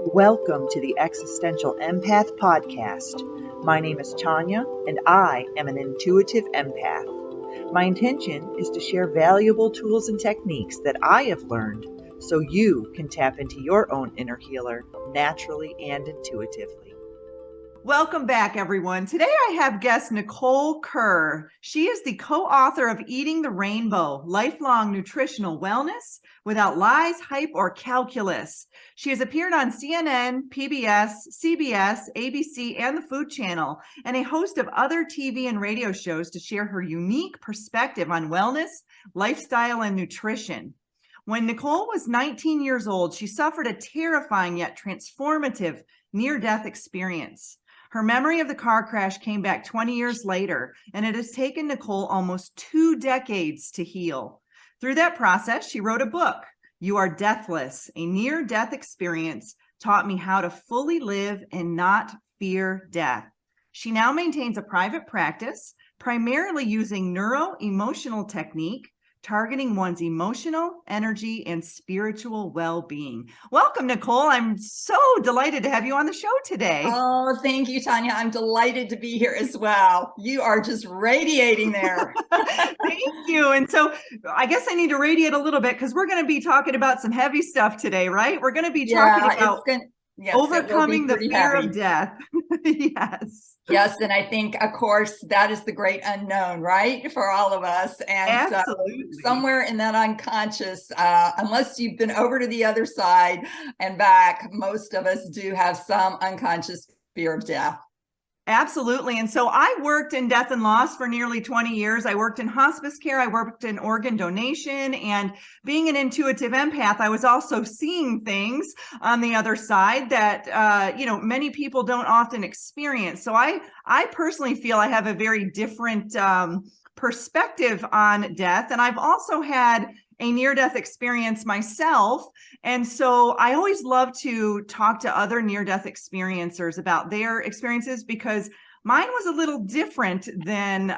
Welcome to the Existential Empath Podcast. My name is Tanya, and I am an intuitive empath. My intention is to share valuable tools and techniques that I have learned so you can tap into your own inner healer naturally and intuitively. Welcome back, everyone. Today I have guest Nicole Kerr. She is the co-author of Eating the Rainbow, Lifelong Nutritional Wellness Without Lies, Hype, or Calculus. She has appeared on CNN, PBS, CBS, ABC, and the Food Channel, and a host of other TV and radio shows to share her unique perspective on wellness, lifestyle, and nutrition. When Nicole was 19 years old, she suffered a terrifying yet transformative near-death experience. Her memory of the car crash came back 20 years later, and it has taken Nicole almost 2 decades to heal. Through that process, she wrote a book, Are Deathless, a near-death experience taught me how to fully live and not fear death. She now maintains a private practice, primarily using Neuro Emotional Technique, targeting one's emotional, energy, and spiritual well-being. Welcome, Nicole. I'm so delighted to have you on the show today. Oh, thank you, Tanya. I'm delighted to be here as well. You are just radiating there. Thank you. And so I guess I need to radiate a little bit because we're going to be talking about some heavy stuff today, right? We're going to be talking about overcoming the fear of death. Yes. Yes. And I think, of course, that is the great unknown, right? For all of us. And absolutely. So somewhere in that unconscious, unless you've been over to the other side and back, most of us do have some unconscious fear of death. Absolutely. And so I worked in death and loss for nearly 20 years. I worked in hospice care. I worked in organ donation, and being an intuitive empath, I was also seeing things on the other side that, many people don't often experience. So I personally feel I have a very different perspective on death. And I've also had a near-death experience myself. And so I always love to talk to other near-death experiencers about their experiences because mine was a little different than,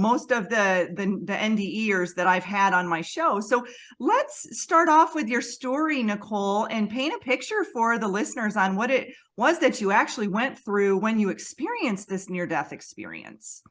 most of the NDEers that I've had on my show. So let's start off with your story, Nicole, and paint a picture for the listeners on what it was that you actually went through when you experienced this near-death experience.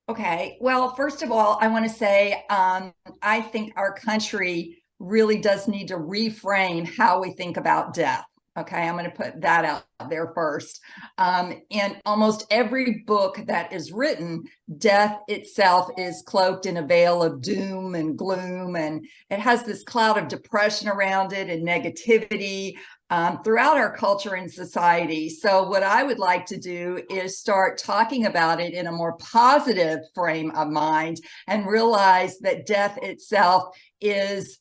Okay. Well, first of all, I want to say I think our country really does need to reframe how we think about death. Okay, I'm going to put that out there first. In almost every book that is written, death itself is cloaked in a veil of doom and gloom, and it has this cloud of depression around it and negativity throughout our culture and society. So what I would like to do is start talking about it in a more positive frame of mind and realize that death itself is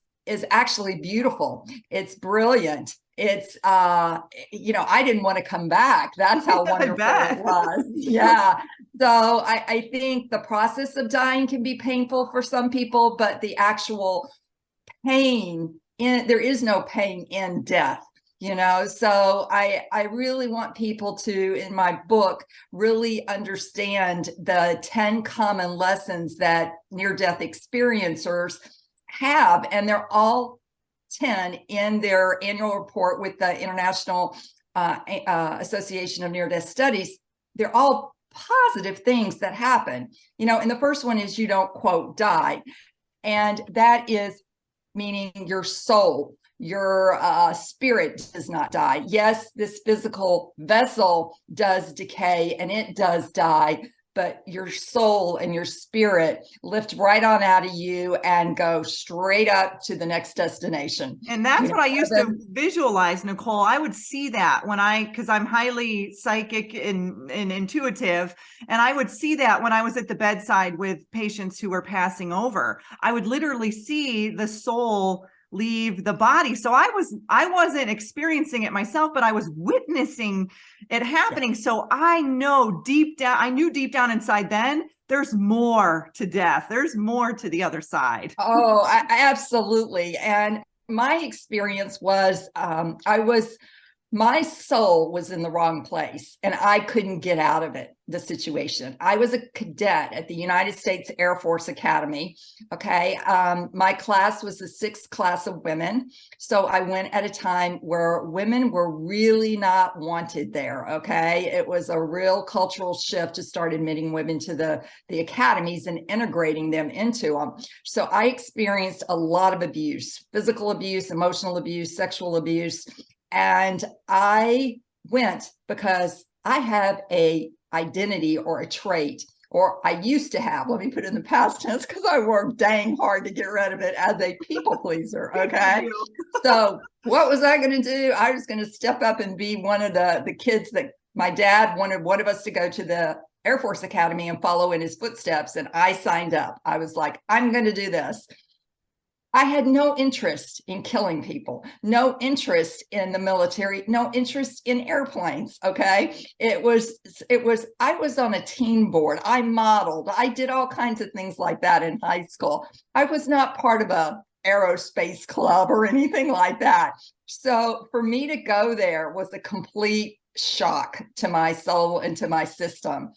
actually beautiful. It's brilliant. It's, I didn't want to come back. That's how wonderful it was. Yeah. So I think the process of dying can be painful for some people, but the actual pain there is no pain in death. So I really want people to, in my book, really understand the 10 common lessons that near-death experiencers have, and they're all 10 in their annual report with the International Association of Near-Death Studies. They're all positive things that happen, and the first one is you don't, quote, die. And that is meaning your soul, your spirit does not die. Yes, this physical vessel does decay and it does die, but your soul and your spirit lift right on out of you and go straight up to the next destination. And that's what I used to visualize, Nicole. I would see that because I'm highly psychic and intuitive. And I would see that when I was at the bedside with patients who were passing over. I would literally see the soul leave the body. So I wasn't experiencing it myself, but I was witnessing it happening. Yeah. So I knew deep down inside then, there's more to death. There's more to the other side. Oh, absolutely. And my experience was, I was my soul was in the wrong place and I couldn't get out of it, the situation. I was a cadet at the United States Air Force Academy. Okay. My class was the 6th class of women. So I went at a time where women were really not wanted there. Okay. It was a real cultural shift to start admitting women to the academies and integrating them into them. So I experienced a lot of abuse, physical abuse, emotional abuse, sexual abuse. And I went because I have a identity or a trait, or I used to have, let me put it in the past tense because I worked dang hard to get rid of it, as a people pleaser. Okay. So what was I going to do? I was going to step up and be one of the kids that my dad wanted one of us to go to the Air Force Academy and follow in his footsteps. And I signed up. I was like, I'm going to do this. I had no interest in killing people, no interest in the military, no interest in airplanes. Okay. I was on a team board. I modeled, I did all kinds of things like that in high school. I was not part of a aerospace club or anything like that. So for me to go there was a complete shock to my soul and to my system.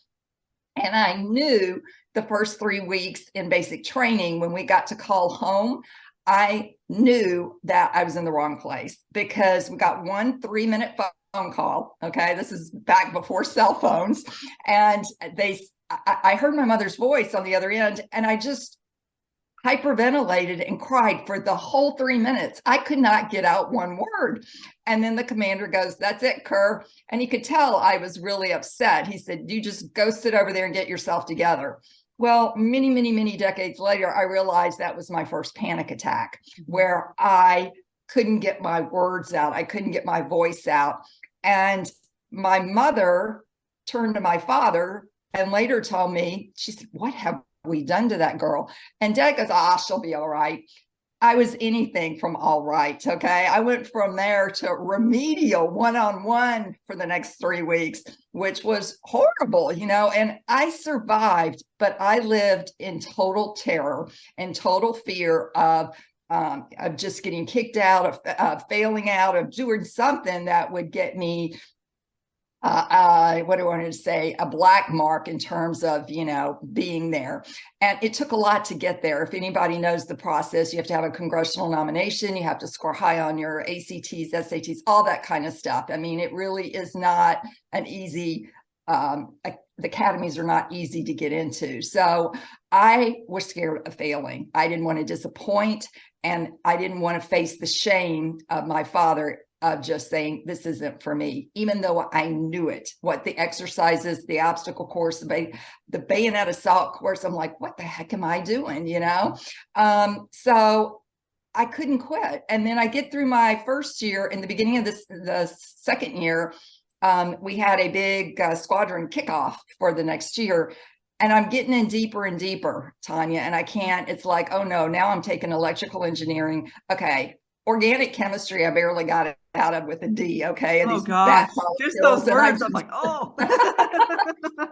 And I knew the first 3 weeks in basic training, when we got to call home, I knew that I was in the wrong place, because we got 1 3-minute phone call. Okay. This is back before cell phones. And I heard my mother's voice on the other end, and I just hyperventilated and cried for the whole 3 minutes. I could not get out one word. And then the commander goes, "That's it, Kerr." And he could tell I was really upset. He said, "You just go sit over there and get yourself together." Well, many, many, many decades later, I realized that was my first panic attack, where I couldn't get my words out. I couldn't get my voice out. And my mother turned to my father and later told me, she said, "What have we done to that girl?" And Dad goes, "She'll be all right." I was anything from all right. Okay. I went from there to remedial one-on-one for the next 3 weeks, which was horrible, and I survived, but I lived in total terror and total fear of just getting kicked out, of failing out, of doing something that would get me what do I want to say, a black mark in terms of, being there. And it took a lot to get there. If anybody knows the process, you have to have a congressional nomination. You have to score high on your ACTs, SATs, all that kind of stuff. I mean, it really is not an easy, the academies are not easy to get into. So I was scared of failing. I didn't want to disappoint, and I didn't want to face the shame of my father of just saying, this isn't for me, even though I knew it, what the exercises, the obstacle course, the bayonet assault course. I'm like, what the heck am I doing? So I couldn't quit. And then I get through my first year. In the beginning of the second year, we had a big squadron kickoff for the next year. And I'm getting in deeper and deeper, Tanya, and I can't, it's like, oh no, now I'm taking electrical engineering. Okay. Organic chemistry, I barely got it out of with a D. Okay. And gosh, just those words. I'm like, oh,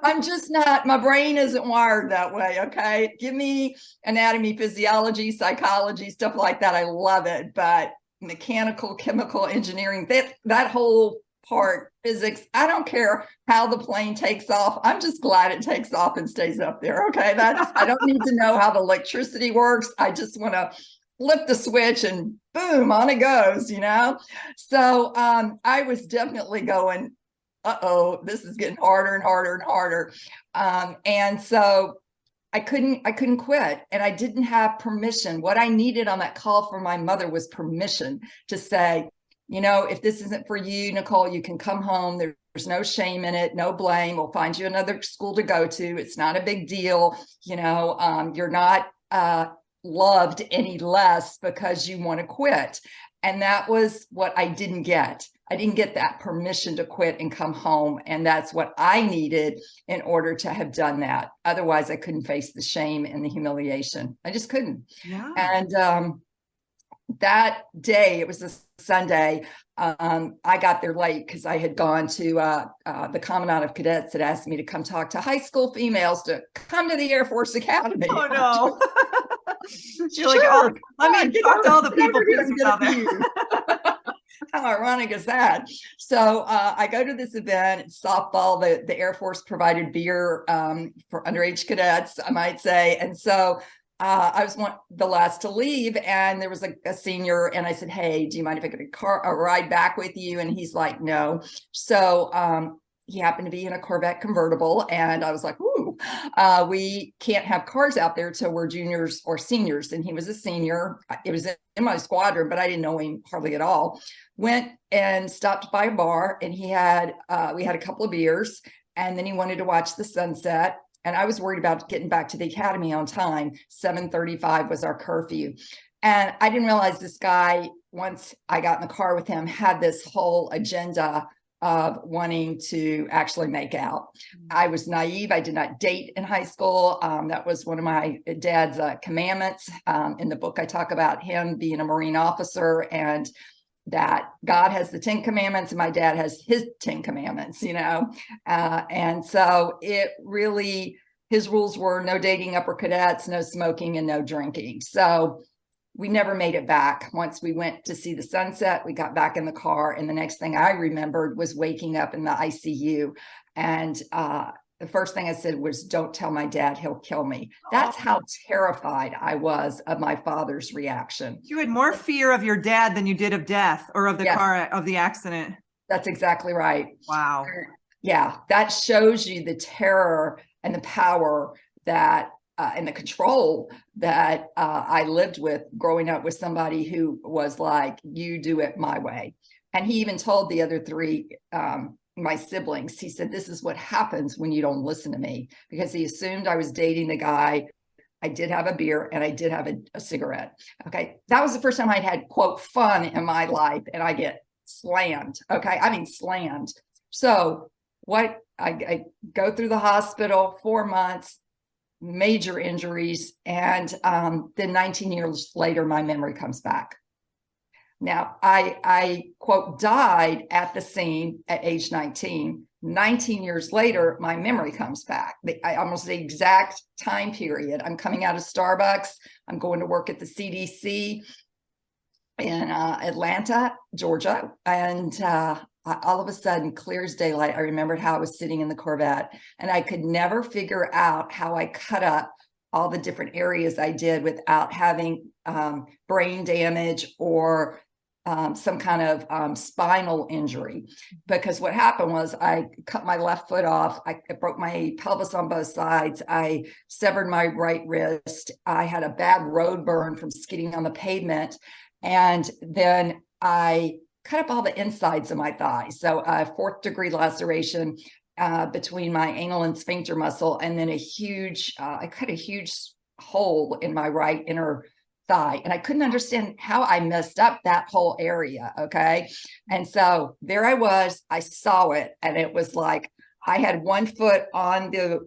I'm just not, my brain isn't wired that way. Okay. Give me anatomy, physiology, psychology, stuff like that. I love it. But mechanical, chemical engineering, that whole part, physics, I don't care how the plane takes off. I'm just glad it takes off and stays up there. Okay. I don't need to know how the electricity works. I just want to flip the switch and boom, on it goes, So I was definitely going, this is getting harder and harder and harder. And so I couldn't quit, and I didn't have permission. What I needed on that call from my mother was permission to say, if this isn't for you, Nicole, you can come home. There's no shame in it, no blame. We'll find you another school to go to. It's not a big deal. You're not loved any less because you want to quit. And that was what I didn't get. I didn't get that permission to quit and come home. And that's what I needed in order to have done that. Otherwise, I couldn't face the shame and the humiliation. I just couldn't. Yeah. And that day, it was a Sunday, I got there late because I had gone to the Commandant of Cadets had asked me to come talk to high school females to come to the Air Force Academy. Oh, no. You're sure. Like, let me talk to all the people out there. How ironic is that? So I go to this event, it's softball. The Air Force provided beer for underage cadets, I might say. And so I was the last to leave, and there was a senior, and I said, "Hey, do you mind if I get a ride back with you?" And he's like, "No." So he happened to be in a Corvette convertible, and I was like, "Ooh, we can't have cars out there till we're juniors or seniors." And he was a senior. It was in my squadron, but I didn't know him hardly at all. Went and stopped by a bar, and we had a couple of beers, and then he wanted to watch the sunset. And I was worried about getting back to the academy on time. 7:35 was our curfew. And I didn't realize this guy, once I got in the car with him, had this whole agenda of wanting to actually make out. I was naive. I did not date in high school. That was one of my dad's commandments. In the book, I talk about him being a Marine officer, and that God has the 10 commandments and my dad has his 10 commandments, and so it really, his rules were no dating upper cadets, no smoking, and no drinking. So we never made it back. Once we went to see the sunset, we got back in the car, and the next thing I remembered was waking up in the ICU. And the first thing I said was, "Don't tell my dad, he'll kill me." That's how terrified I was of my father's reaction. You had more fear of your dad than you did of death or of the car, of the accident. That's exactly right. Wow. Yeah, that shows you the terror and the power that and the control that I lived with growing up with somebody who was like, "You do it my way." And he even told the other three, my siblings, he said, "This is what happens when you don't listen to me," because he assumed I was dating the guy. I did have a beer and I did have a cigarette. Okay. That was the first time I'd had, quote, fun in my life, and I get slammed. Okay. I mean, slammed. So what I go through the hospital, 4 months, major injuries. And then 19 years later, my memory comes back. Now, I quote, died at the scene at age 19. 19 years later, my memory comes back. Almost the exact time period. I'm coming out of Starbucks. I'm going to work at the CDC in Atlanta, Georgia. And all of a sudden, clear as daylight, I remembered how I was sitting in the Corvette. And I could never figure out how I cut up all the different areas I did without having brain damage or some kind of spinal injury. Because what happened was I cut my left foot off. I broke my pelvis on both sides. I severed my right wrist. I had a bad road burn from skidding on the pavement. And then I cut up all the insides of my thigh. So a 4th-degree laceration between my anal and sphincter muscle. And then I cut a huge hole in my right inner thigh, and I couldn't understand how I messed up that whole area. Okay. And so there I was, I saw it, and it was like I had one foot on the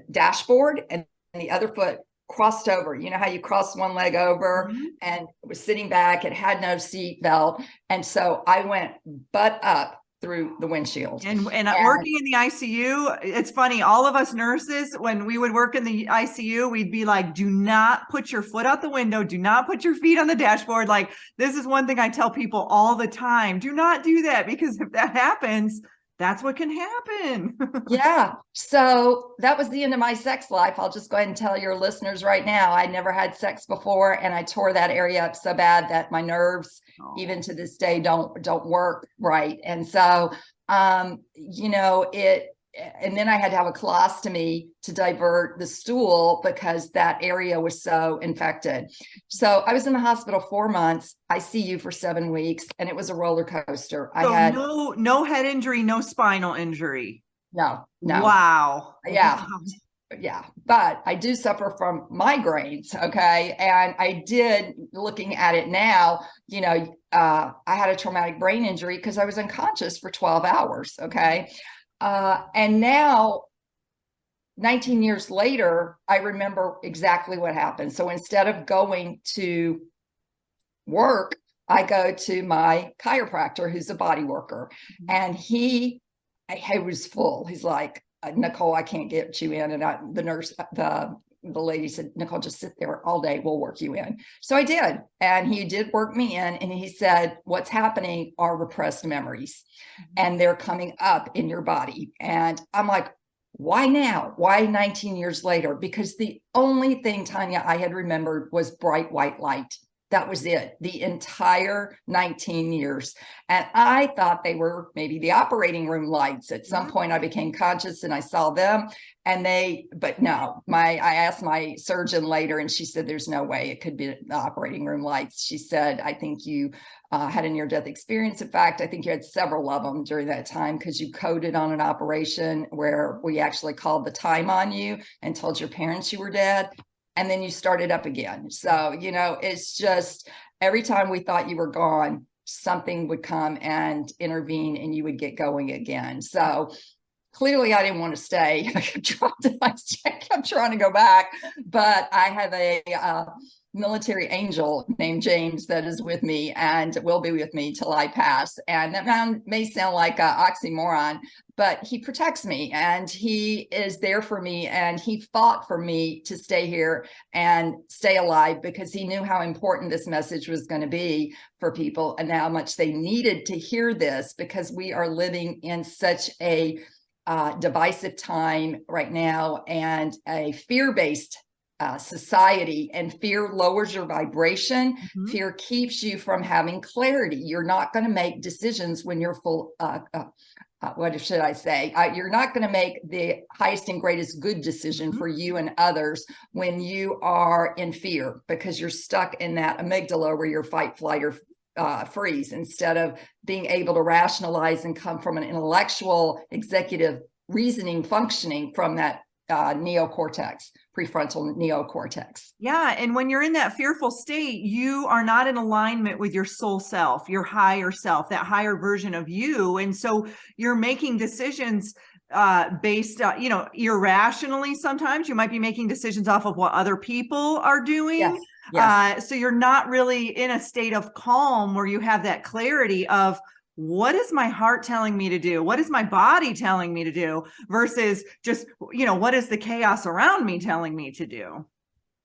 dashboard and the other foot crossed over. You know how you cross one leg over, and it was sitting back. It had no seat belt. And so I went butt up through the windshield. And working in the ICU, it's funny, all of us nurses, when we would work in the ICU, we'd be like, "Do not put your foot out the window. Do not put your feet on the dashboard." Like, this is one thing I tell people all the time. Do not do that, because if that happens, that's what can happen. Yeah. So that was the end of my sex life. I'll just go ahead and tell your listeners right now, I never had sex before, and I tore that area up so bad that my nerves, even to this day, don't work right. And so, and then I had to have a colostomy to divert the stool because that area was so infected. So I was in the hospital 4 months, ICU for 7 weeks, and it was a roller coaster. So I had no head injury, no spinal injury. No. Wow. Yeah. Yeah. But I do suffer from migraines. Okay. And I did, looking at it now, I had a traumatic brain injury because I was unconscious for 12 hours. Okay. And now, 19 years later, I remember exactly what happened. So instead of going to work, I go to my chiropractor, who's a body worker. And he was full. He's like, "Nicole, I can't get you in." And the the lady said, Nicole, just sit there all day. We'll work you in. So I did. And he did work me in. And he said, what's happening are repressed memories, and they're coming up in your body. And I'm like, why now? Why 19 years later? Because the only thing, Tanya, I had remembered was bright white light. That was it, the entire 19 years. And I thought they were maybe the operating room lights. At some point I became conscious and I saw them, but no, I asked my surgeon later and she said, there's no way it could be the operating room lights. She said, I think you had a near-death experience. In fact, I think you had several of them during that time because you coded on an operation where we actually called the time on you and told your parents you were dead. And then you started up again. So, it's just every time we thought you were gone, something would come and intervene and you would get going again. So clearly I didn't want to stay. I kept trying to go back, but I have a military angel named James that is with me and will be with me till I pass. And that may sound like an oxymoron, but he protects me and he is there for me. And he fought for me to stay here and stay alive because he knew how important this message was going to be for people and how much they needed to hear this, because we are living in such a divisive time right now and a fear-based society, and fear lowers your vibration. Fear keeps you from having clarity. You're not going to make decisions when you're full. What should I say? You're not going to make the highest and greatest good decision for you and others when you are in fear, because you're stuck in that amygdala where you're fight, flight, or freeze, instead of being able to rationalize and come from an intellectual, executive reasoning, functioning from that neocortex, prefrontal neocortex. Yeah. And when you're in that fearful state, you are not in alignment with your soul self, your higher self, that higher version of you. And so you're making decisions based, irrationally. Sometimes you might be making decisions off of what other people are doing. Yes. So you're not really in a state of calm where you have that clarity of, what is my heart telling me to do? What is my body telling me to do? Versus just, what is the chaos around me telling me to do?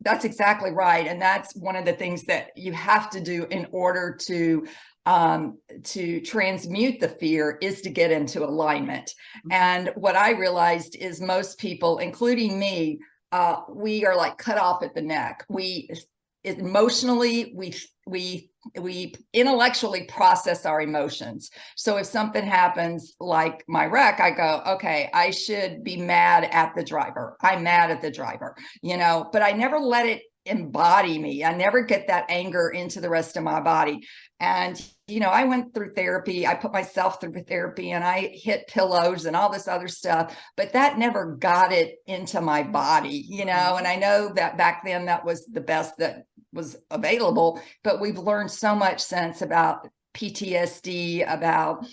That's exactly right. And that's one of the things that you have to do in order to transmute the fear, is to get into alignment. And what I realized is most people, including me, we are like cut off at the neck. We intellectually process our emotions. So if something happens like my wreck, I go, okay, I should be mad at the driver. I'm mad at the driver, but I never let it embody me. I never get that anger into the rest of my body. And, I went through therapy. I put myself through therapy and I hit pillows and all this other stuff, but that never got it into my body, and I know that back then that was the best that was available, but we've learned so much since about PTSD, about,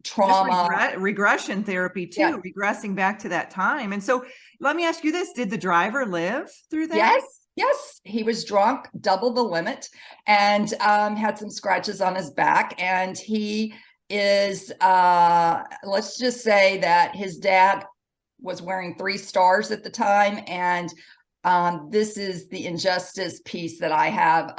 trauma. Regression therapy too, regressing back to that time. And so let me ask you this, did the driver live through that? Yes, he was drunk, double the limit, and had some scratches on his back. And he is, let's just say that his dad was wearing 3 stars at the time. And this is the injustice piece that I have.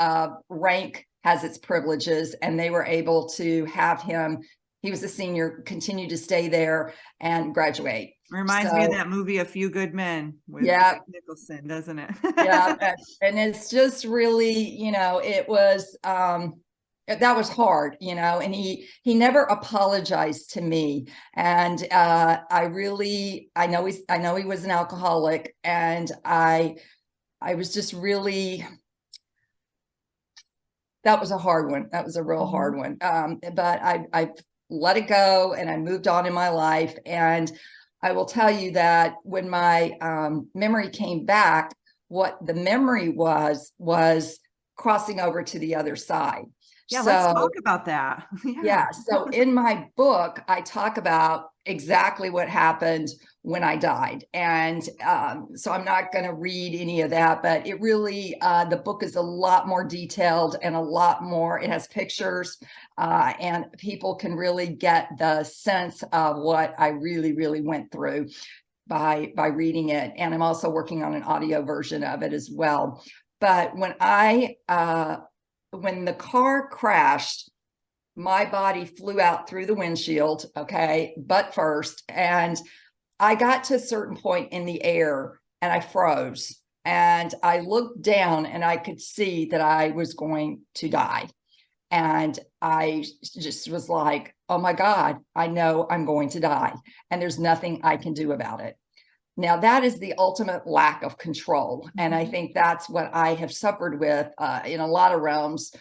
Rank has its privileges, and they were able to have him. He was a senior, continue to stay there and graduate. Reminds me of that movie, A Few Good Men, with Nicholson, doesn't it? And it's just really, it was, that was hard, and he never apologized to me. And I know he was an alcoholic, and I was just really, that was a hard one. That was a real hard one. But I let it go and I moved on in my life. And I will tell you that when my memory came back, what the memory was crossing over to the other side. Yeah, let's talk about that. So in my book, I talk about exactly what happened when I died. And so I'm not going to read any of that, but it really, the book is a lot more detailed and a lot more, it has pictures, and people can really get the sense of what I really, really went through. by reading it, and I'm also working on an audio version of it as well. But when when the car crashed, my body flew out through the windshield, okay, butt first, and I got to a certain point in the air and I froze, and I looked down and I could see that I was going to die. And I just was like, oh my God, I know I'm going to die, and there's nothing I can do about it. Now, that is the ultimate lack of control. And I think that's what I have suffered with in a lot of realms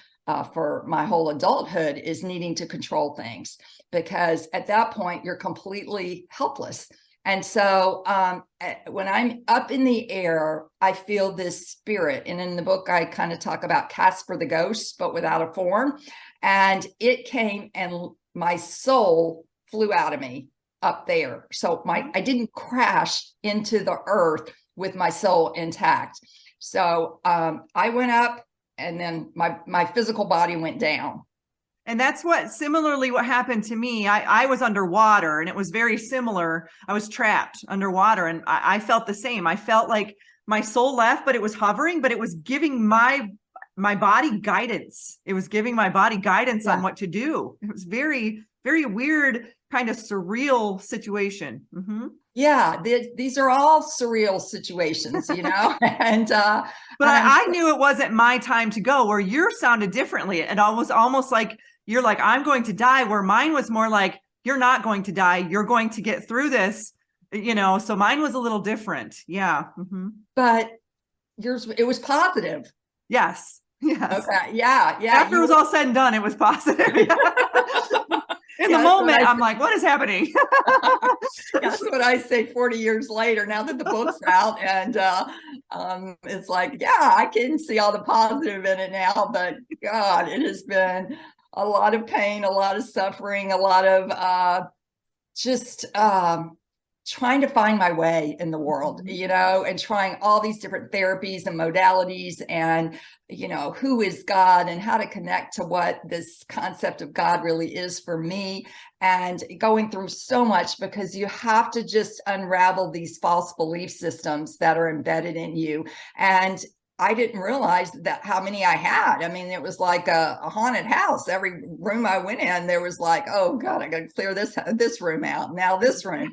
for my whole adulthood, is needing to control things, because at that point, you're completely helpless. And so when I'm up in the air, I feel this spirit. And in the book, I kind of talk about Casper the ghost, but without a form. And it came and my soul flew out of me up there. So I didn't crash into the earth with my soul intact. So I went up, and then my physical body went down. And that's similarly what happened to me. I was underwater, and it was very similar. I was trapped underwater, and I felt the same. I felt like my soul left, but it was hovering, but it was giving my body guidance. It was giving my body guidance on what to do. It was very, very weird, kind of surreal situation. Mm-hmm. Yeah, these are all surreal situations, and but I knew it wasn't my time to go. Where yours sounded differently. It was almost like you're like, I'm going to die, where mine was more like, you're not going to die, you're going to get through this, so mine was a little different. Yeah. Mm-hmm. But yours, it was positive. Yes. Okay. Yeah. After it was all said and done, it was positive. In the moment, I'm like, what is happening? That's what I say 40 years later, now that the book's out. And it's like, yeah, I can see all the positive in it now. But God, it has been a lot of pain, a lot of suffering, a lot of just trying to find my way in the world, and trying all these different therapies and modalities, and, who is God, and how to connect to what this concept of God really is for me, and going through so much, because you have to just unravel these false belief systems that are embedded in you. And I didn't realize that how many I had. I mean, it was like a haunted house. Every room I went in, there was like, oh God, I got to clear this room out. Now this room,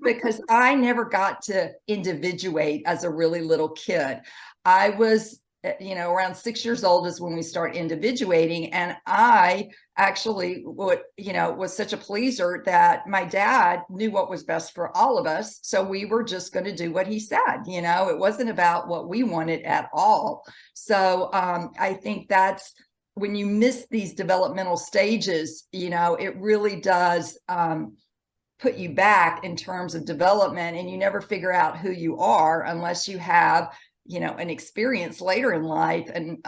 because I never got to individuate as a really little kid. I was, around 6 years old is when we start individuating. And I actually was such a pleaser that my dad knew what was best for all of us. So we were just going to do what he said. It wasn't about what we wanted at all. So I think that's when you miss these developmental stages, it really does put you back in terms of development, and you never figure out who you are unless you have an experience later in life, and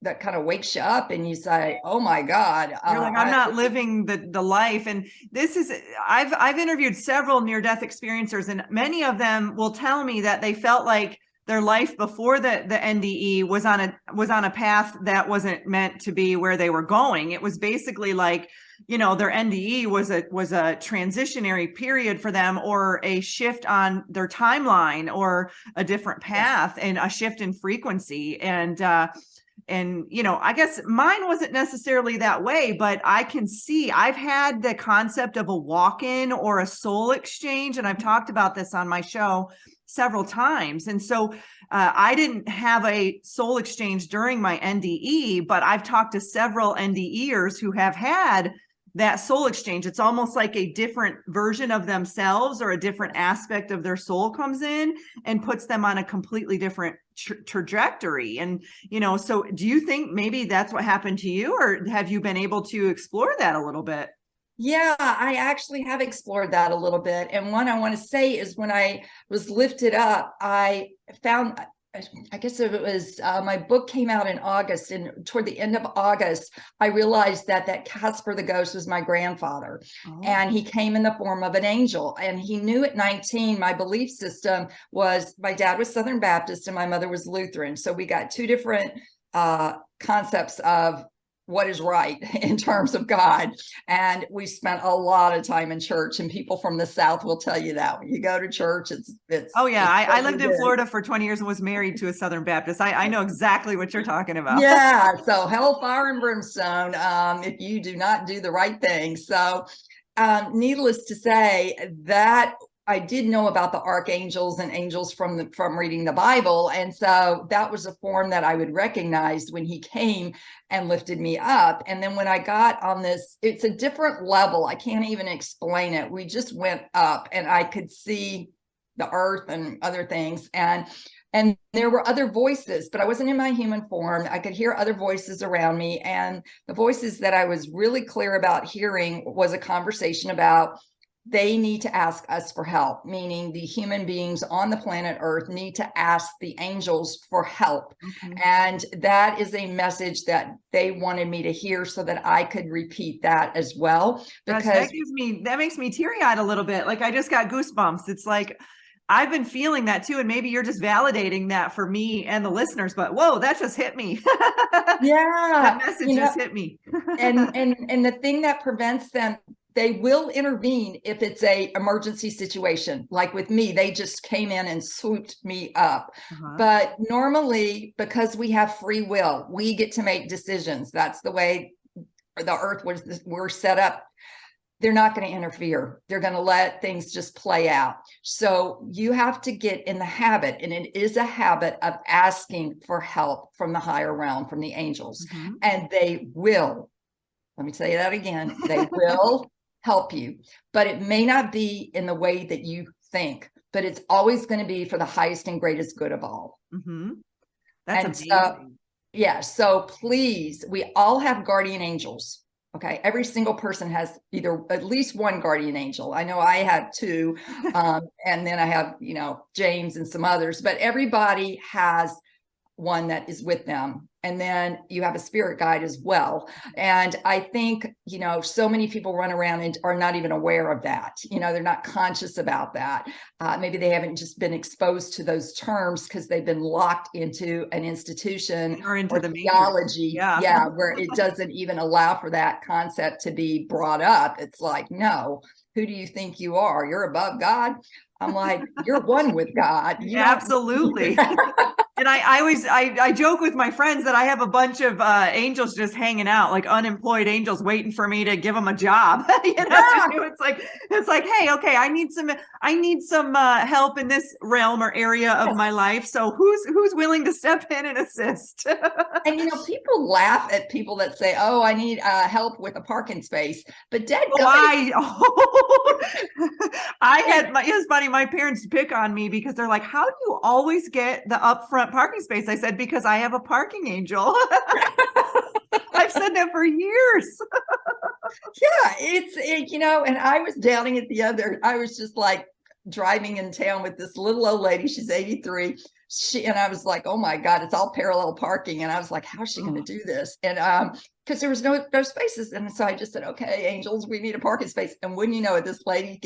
that kind of wakes you up, and you say, oh my God, you're like, I'm not living the life. And this is, I've interviewed several near-death experiencers, and many of them will tell me that they felt like their life before the NDE was on a path that wasn't meant to be where they were going. It was basically like, their NDE was a transitionary period for them, or a shift on their timeline, or a different path, and a shift in frequency. And I guess mine wasn't necessarily that way, but I can see, I've had the concept of a walk-in or a soul exchange, and I've talked about this on my show several times. And so I didn't have a soul exchange during my NDE, but I've talked to several NDEers who have had that soul exchange. It's almost like a different version of themselves, or a different aspect of their soul comes in and puts them on a completely different trajectory. And, so do you think maybe that's what happened to you, or have you been able to explore that a little bit? Yeah, I actually have explored that a little bit. And one I want to say is, when I was lifted up, I found, I guess it was, my book came out in August, and toward the end of August, I realized that Casper the ghost was my grandfather. Oh. And he came in the form of an angel. And he knew at 19, my belief system was, my dad was Southern Baptist and my mother was Lutheran. So we got two different concepts of what is right in terms of God. And we spent a lot of time in church, and people from the South will tell you that when you go to church, it's oh yeah. I lived in good. Florida for 20 years and was married to a Southern Baptist. I know exactly what you're talking about. Yeah. So hellfire and brimstone, if you do not do the right thing. So needless to say, that I did know about the archangels and angels from reading the Bible. And so that was a form that I would recognize when he came and lifted me up. And then when I got on this, it's a different level. I can't even explain it. We just went up and I could see the earth and other things. And there were other voices, but I wasn't in my human form. I could hear other voices around me. And the voices that I was really clear about hearing was a conversation about they need to ask us for help, meaning the human beings on the planet Earth need to ask the angels for help. And that is a message that they wanted me to hear so that I could repeat that as well. Because that makes me teary-eyed a little bit. Like I just got goosebumps. It's like, I've been feeling that too. And maybe you're just validating that for me and the listeners, but whoa, that just hit me. Yeah. That message just hit me. and the thing that prevents them, they will intervene if it's a emergency situation. Like with me, they just came in and swooped me up. But normally, because we have free will, we get to make decisions. That's the way the earth we're set up. They're not going to interfere. They're going to let things just play out. So you have to get in the habit, and it is a habit of asking for help from the higher realm, from the angels. And they will, let me say that again, they will help you, but it may not be in the way that you think, but it's always going to be for the highest and greatest good of all. That's amazing. So please, we all have guardian angels. Okay. Every single person has either at least one guardian angel. I know I have two. And then I have, James and some others, but everybody has one that is with them. And then you have a spirit guide as well. And I think, so many people run around and are not even aware of that. They're not conscious about that. Maybe they haven't just been exposed to those terms because they've been locked into an institution or into the theology. Where it doesn't even allow for that concept to be brought up. It's like, no, who do you think you are? You're above God. I'm like, you're one with God. Absolutely. And I joke with my friends that I have a bunch of angels just hanging out, like unemployed angels waiting for me to give them a job. It's like, hey, okay, I need some help in this realm or area of my life. So who's willing to step in and assist? And people laugh at people that say, "Oh, I need help with a parking space," but it's funny. My parents pick on me because they're like, "How do you always get the upfront parking space?" I said, "Because I have a parking angel." I've said that for years. And I was doubting it I was just like driving in town with this little old lady. She's 83. And I was like, oh my God, it's all parallel parking. And I was like, how's she going to do this? And because there was no spaces. And so I just said, okay, angels, we need a parking space. And wouldn't you know it, this lady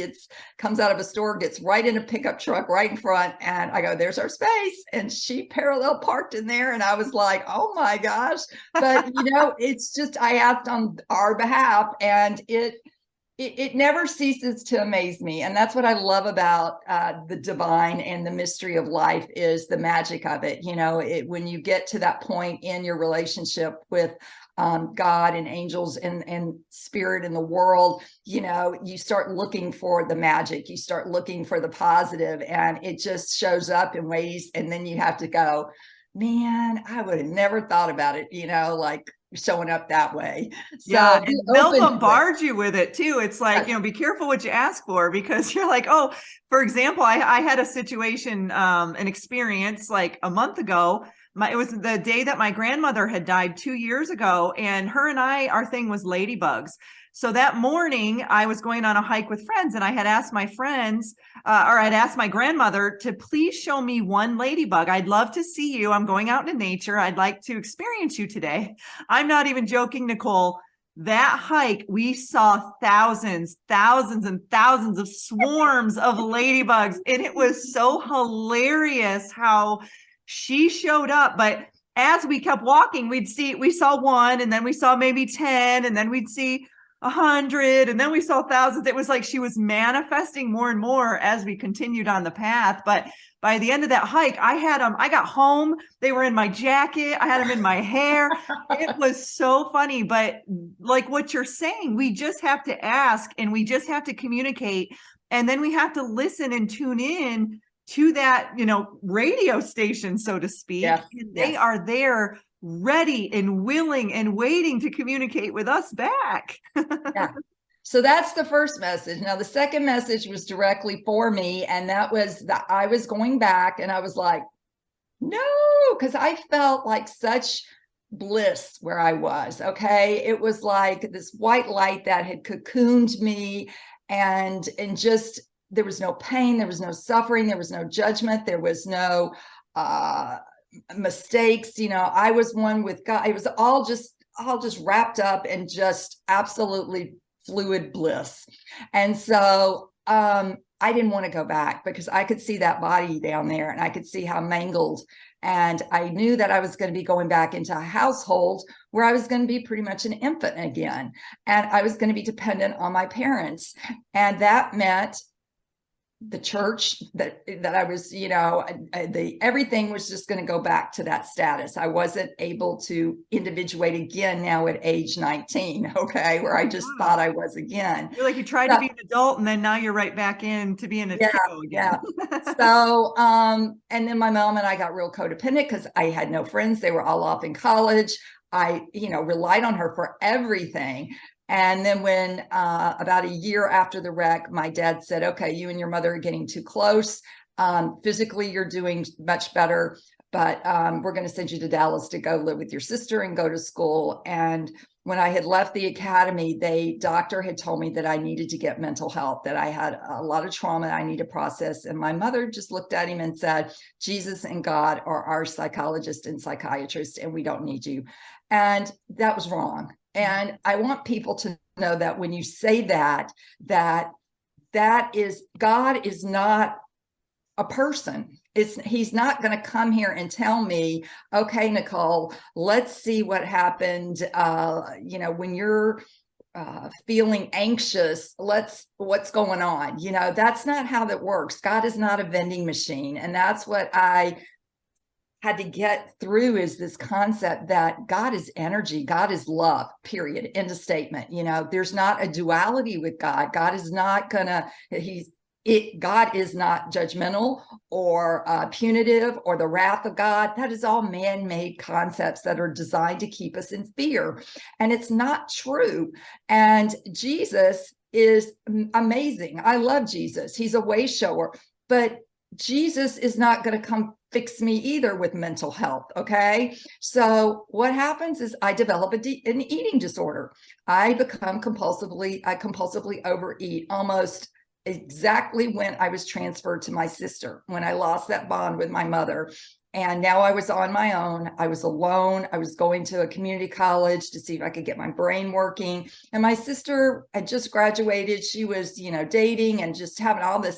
comes out of a store, gets right in a pickup truck right in front. And I go, there's our space. And she parallel parked in there. And I was like, oh my gosh. But, it's just, I asked on our behalf, and it never ceases to amaze me. And that's what I love about the divine and the mystery of life, is the magic of it. When you get to that point in your relationship with God and angels and spirit in the world, you start looking for the magic, you start looking for the positive, and it just shows up in ways. And then you have to go, man, I would have never thought about it, like showing up that way. So and they'll bombard you with it too. It's like, be careful what you ask for, because you're like, oh, for example, I had a situation, an experience like a month ago. It was the day that my grandmother had died 2 years ago, and her and our thing was ladybugs. So that morning I was going on a hike with friends, and I had asked my friends, I'd asked my grandmother to please show me one ladybug. I'd love to see you. I'm going out into nature. I'd like to experience you today. I'm not even joking, Nicole. That hike, we saw thousands and thousands of swarms of ladybugs. And it was so hilarious how she showed up. But as we kept walking, we saw one, and then we saw maybe 10, and then we'd see 100, and then we saw thousands. It was like she was manifesting more and more as we continued on the path. But by the end of that hike, I had them. I got home. They were in my jacket. I had them in my hair. It was so funny. But like what you're saying, we just have to ask, and we just have to communicate. And then we have to listen and tune in to that, radio station, so to speak. Yes, and they are there, ready and willing and waiting to communicate with us back. Yeah. So that's the first message. Now, the second message was directly for me. And that was that I was going back, and I was like, no, because I felt like such bliss where I was. Okay. It was like this white light that had cocooned me, and just, there was no pain, there was no suffering, there was no judgment, there was no mistakes. I was one with God. It was all just wrapped up in just absolutely fluid bliss. And so I didn't want to go back, because I could see that body down there, and I could see how mangled. And I knew that I was going to be going back into a household where I was going to be pretty much an infant again. And I was going to be dependent on my parents. And that meant the church that I was, everything was just going to go back to that status. I wasn't able to individuate again now at age 19, okay, where I just thought I was again. You're like, you tried to be an adult, and then now you're right back in to being a kiddo again. Yeah. So, and then my mom and I got real codependent, because I had no friends. They were all off in college. I, relied on her for everything. And then when about a year after the wreck, my dad said, okay, you and your mother are getting too close. Physically, you're doing much better, but we're going to send you to Dallas to go live with your sister and go to school. And when I had left the academy, doctor had told me that I needed to get mental health, that I had a lot of trauma I need to process. And my mother just looked at him and said, Jesus and God are our psychologist and psychiatrist, and we don't need you. And that was wrong. And I want people to know that when you say that is, God is not a person. He's not going to come here and tell me, okay, Nicole, let's see what happened. When you're feeling anxious, what's going on? That's not how that works. God is not a vending machine. And that's what I had to get through, is this concept that God is energy, God is love, period, end of statement. There's not a duality with God. God is not God is not judgmental or punitive, or the wrath of God. That is all man-made concepts that are designed to keep us in fear. And it's not true. And Jesus is amazing. I love Jesus. He's a way shower, but Jesus is not going to come fix me either with mental health. Okay. So what happens is I develop an eating disorder. I compulsively overeat, almost exactly when I was transferred to my sister, when I lost that bond with my mother. And now I was on my own. I was alone. I was going to a community college to see if I could get my brain working. And my sister had just graduated. She was, dating and just having all the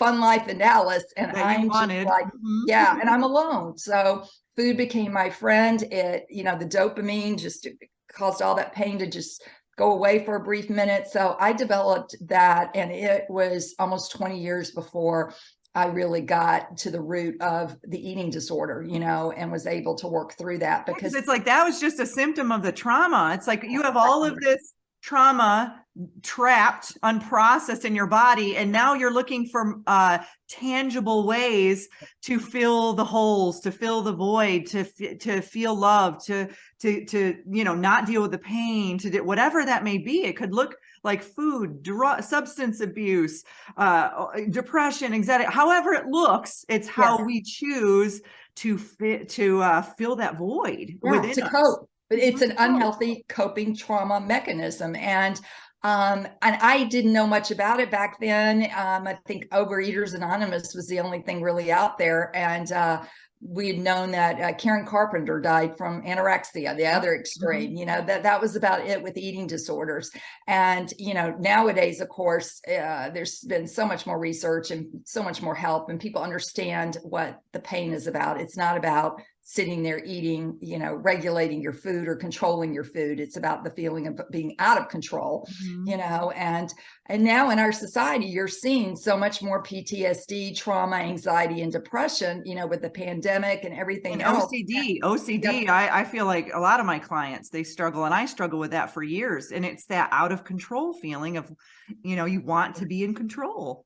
fun life in Dallas. And I'm just like, yeah, and I'm alone. So food became my friend. The dopamine just caused all that pain to just go away for a brief minute. So I developed that, and it was almost 20 years before I really got to the root of the eating disorder, and was able to work through that, because it's like, that was just a symptom of the trauma. It's like you have all of this trauma trapped, unprocessed in your body, and now you're looking for tangible ways to fill the holes, to fill the void, to feel love, to not deal with the pain, to do whatever that may be. It could look like food, substance abuse, depression, anxiety. However it looks, it's how we choose to fill that void within us. Cope. But it's an unhealthy coping trauma mechanism. And I didn't know much about it back then. I think Overeaters Anonymous was the only thing really out there. And we had known that Karen Carpenter died from anorexia, the other extreme, that was about it with eating disorders. And, nowadays, of course, there's been so much more research and so much more help, and people understand what the pain is about. It's not about sitting there eating, regulating your food or controlling your food. It's about the feeling of being out of control, and now in our society, you're seeing so much more PTSD, trauma, anxiety, and depression, with the pandemic and everything and else. OCD. Yep. I feel like a lot of my clients, they struggle, and I struggle with that for years. And it's that out of control feeling of, you want to be in control.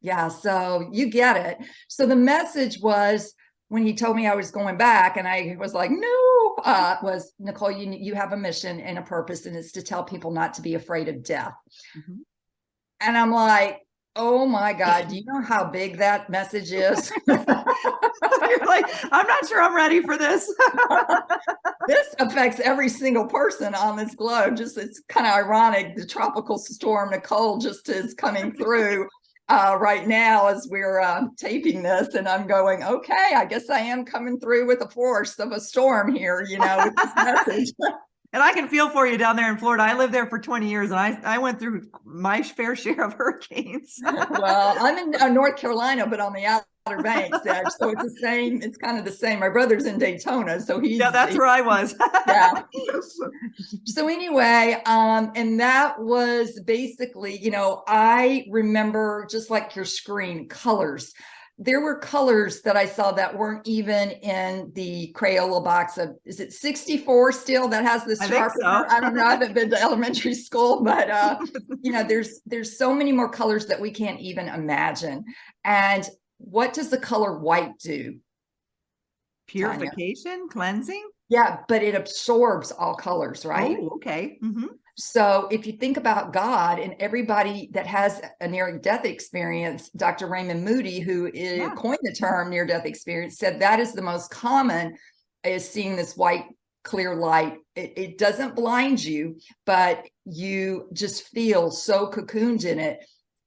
Yeah. So you get it. So the message was, when he told me I was going back, and I was like, no, was, Nicole, you have a mission and a purpose, and it's to tell people not to be afraid of death. And I'm like, oh my God, do you know how big that message is? You're like, I'm not sure I'm ready for this. This affects every single person on this globe. It's kind of ironic. The tropical storm Nicole just is coming through right now as we're taping this, and I'm going, okay, I guess I am coming through with the force of a storm here, with this message. And I can feel for you down there in Florida. I lived there for 20 years, and I went through my fair share of hurricanes. Well, I'm in North Carolina, but on the Outer Banks edge, so it's the same. It's kind of the same. My brother's in Daytona, so that's where I was. Yeah. So anyway, and that was basically, I remember, just like your screen, colors. There were colors that I saw that weren't even in the Crayola box of, is it 64 still that has this sharpener? I think so. I don't know. I haven't been to elementary school, but there's so many more colors that we can't even imagine. And what does the color white do? Purification, Tanya? cleansing? Yeah, but it absorbs all colors, right? Oh, okay. So if you think about God, and everybody that has a near-death experience, Dr. Raymond Moody, who coined the term near-death experience, said that is the most common, is seeing this white, clear light. It doesn't blind you, but you just feel so cocooned in it.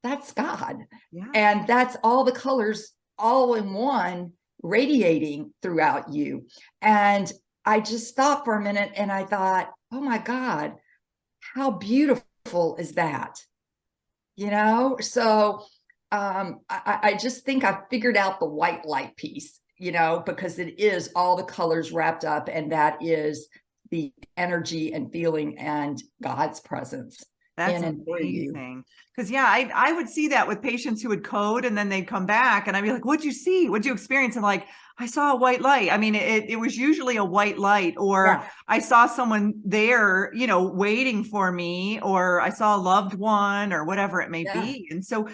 That's God. Yeah. And that's all the colors all in one radiating throughout you. And I just stopped for a minute and I thought, oh my God, how beautiful is that? So I just think I figured out the white light piece, because it is all the colors wrapped up, and that is the energy and feeling and God's presence. That's amazing. Because I would see that with patients who would code, and then they'd come back and I'd be like, what'd you see? What'd you experience? And like, I saw a white light. I mean, it was usually a white light, or I saw someone there, waiting for me, or I saw a loved one, or whatever it may be. And so,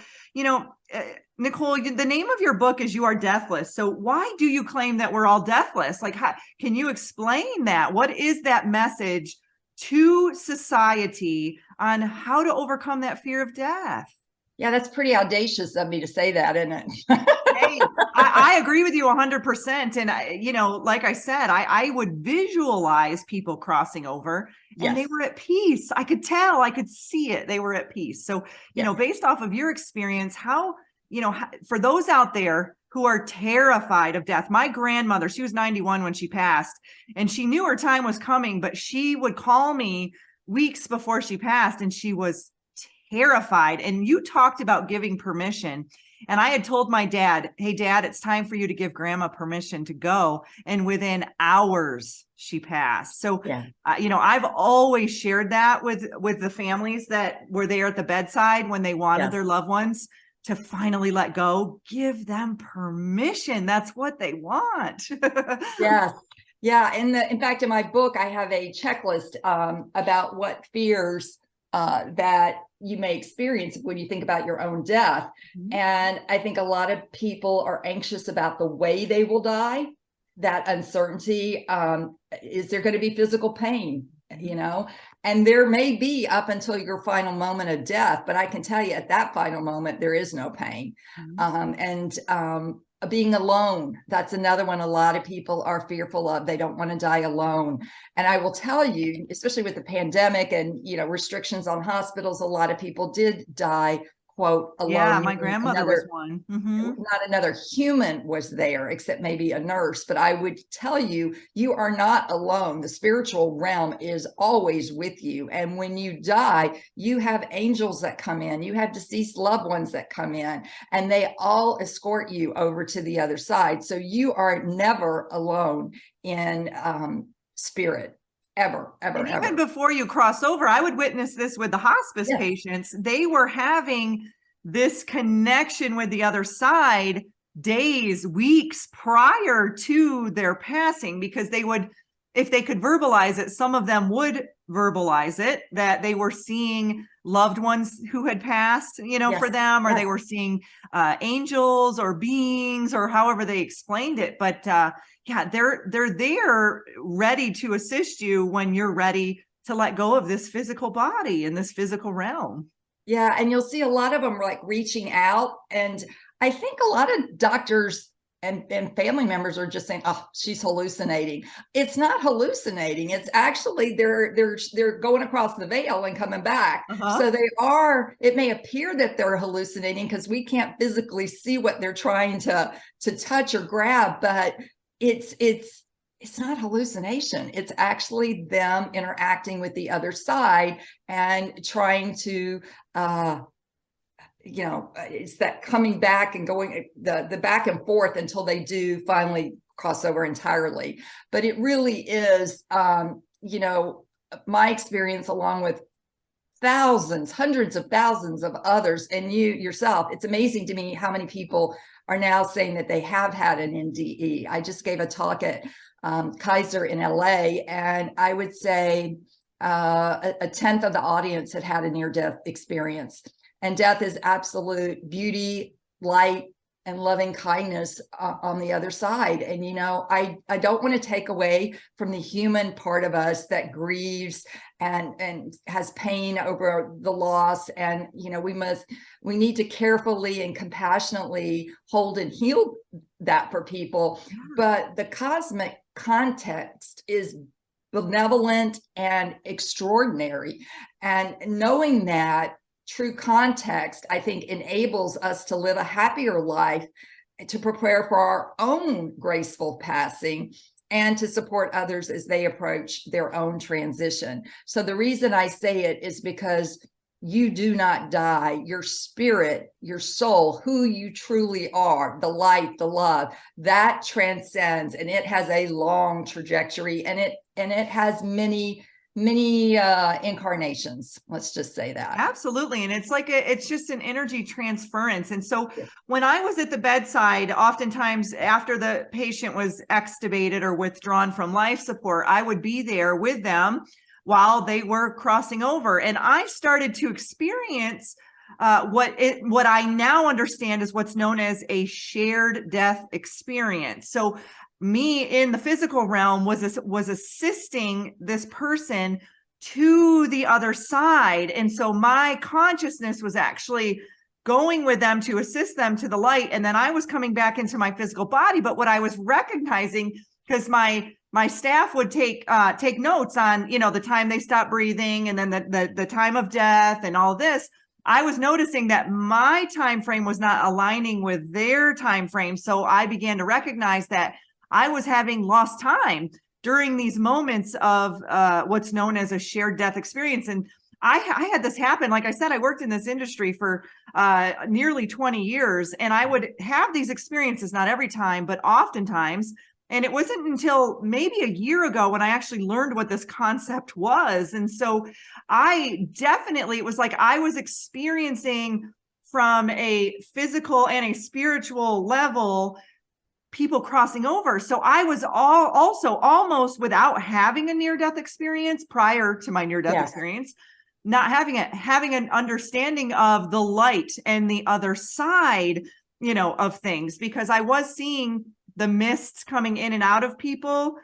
Nicole, the name of your book is You Are Deathless. So why do you claim that we're all deathless? Like, can you explain that? What is that message to society on how to overcome that fear of death? Yeah, that's pretty audacious of me to say that, isn't it? Hey, I agree with you 100%. And like I said, I would visualize people crossing over, and they were at peace. I could tell, I could see it. They were at peace. So, based off of your experience, how, for those out there who are terrified of death. My grandmother, she was 91 when she passed, and she knew her time was coming, but she would call me weeks before she passed, and she was terrified. And you talked about giving permission. And I had told my dad, hey, Dad, it's time for you to give Grandma permission to go. And within hours, she passed. So, I've always shared that with the families that were there at the bedside when they wanted their loved ones to finally let go. Give them permission. That's what they want. Yes. Yeah. In fact, in my book, I have a checklist about what fears that you may experience when you think about your own death. Mm-hmm. And I think a lot of people are anxious about the way they will die, that uncertainty. Is there going to be physical pain? And there may be up until your final moment of death, but I can tell you at that final moment, there is no pain. Mm-hmm. Being alone, that's another one a lot of people are fearful of. They don't want to die alone. And I will tell you, especially with the pandemic and, restrictions on hospitals, a lot of people did die quote alone. Yeah, my grandmother was one. Not another human was there except maybe a nurse, but I would tell you, you are not alone. The spiritual realm is always with you. And when you die, you have angels that come in, you have deceased loved ones that come in, and they all escort you over to the other side. So you are never alone in spirit. Ever. Even before you cross over, I would witness this with the hospice patients. They were having this connection with the other side days, weeks prior to their passing, because they would, if they could verbalize it, some of them would verbalize it, that they were seeing loved ones who had passed, for them, or they were seeing angels or beings, or however they explained it. But they're there ready to assist you when you're ready to let go of this physical body in this physical realm. Yeah. And you'll see a lot of them like reaching out. And I think a lot of doctors and family members are just saying, oh, she's hallucinating. It's not hallucinating. It's actually they're going across the veil and coming back. So they are, it may appear that they're hallucinating because we can't physically see what they're trying to touch or grab, but it's not hallucination. It's actually them interacting with the other side and trying to it's that coming back and going the back and forth until they do finally cross over entirely. But it really is, my experience, along with thousands, hundreds of thousands of others, and you yourself, it's amazing to me how many people are now saying that they have had an NDE. I just gave a talk at Kaiser in LA, and I would say a tenth of the audience had a near-death experience. And death is absolute beauty, light, and loving kindness on the other side. And, I don't want to take away from the human part of us that grieves and has pain over the loss. And, we need to carefully and compassionately hold and heal that for people. But the cosmic context is benevolent and extraordinary. And knowing that, true context, I think, enables us to live a happier life, to prepare for our own graceful passing, and to support others as they approach their own transition. So the reason I say it is because you do not die. Your spirit, your soul, who you truly are, the light, the love, that transcends, and it has a long trajectory, and it has many incarnations. Let's just say that. Absolutely. And it's like, it's just an energy transference. And so when I was at the bedside, oftentimes after the patient was extubated or withdrawn from life support, I would be there with them while they were crossing over. And I started to experience what I now understand is what's known as a shared death experience. So me in the physical realm was assisting this person to the other side. And so my consciousness was actually going with them to assist them to the light. And then I was coming back into my physical body. But what I was recognizing, because my staff would take notes on, the time they stopped breathing, and then the time of death and all this, I was noticing that my time frame was not aligning with their time frame. So I began to recognize that I was having lost time during these moments of what's known as a shared death experience. And I had this happen. Like I said, I worked in this industry for nearly 20 years, and I would have these experiences, not every time, but oftentimes. And it wasn't until maybe a year ago when I actually learned what this concept was. And so it was like I was experiencing from a physical and a spiritual level people crossing over. So I was also almost without having a near-death experience prior to my near-death experience, not having an understanding of the light and the other side, of things, because I was seeing the mists coming in and out of people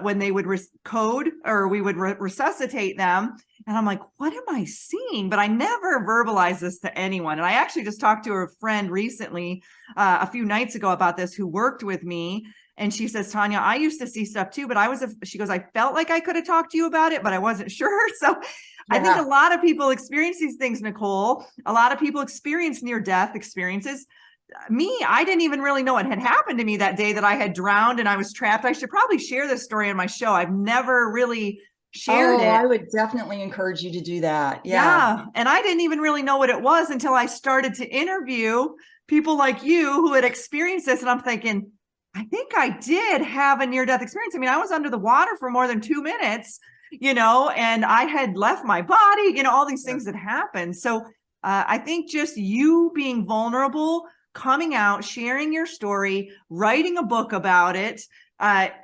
when they would code, or we would resuscitate them. And I'm like, what am I seeing? But I never verbalized this to anyone. And I actually just talked to a friend recently, a few nights ago, about this, who worked with me. And she says, Tanya, I used to see stuff too, but she goes, I felt like I could have talked to you about it, but I wasn't sure. So I think a lot of people experience these things, Nicole. A lot of people experience near-death experiences. Me, I didn't even really know what had happened to me that day that I had drowned and I was trapped. I should probably share this story on my show. I've never really shared it. I would definitely encourage you to do that. Yeah. And I didn't even really know what it was until I started to interview people like you who had experienced this. And I'm thinking, I think I did have a near-death experience. I mean, I was under the water for more than 2 minutes, and I had left my body, all these things that happened. So I think just you being vulnerable, coming out, sharing your story, writing a book about it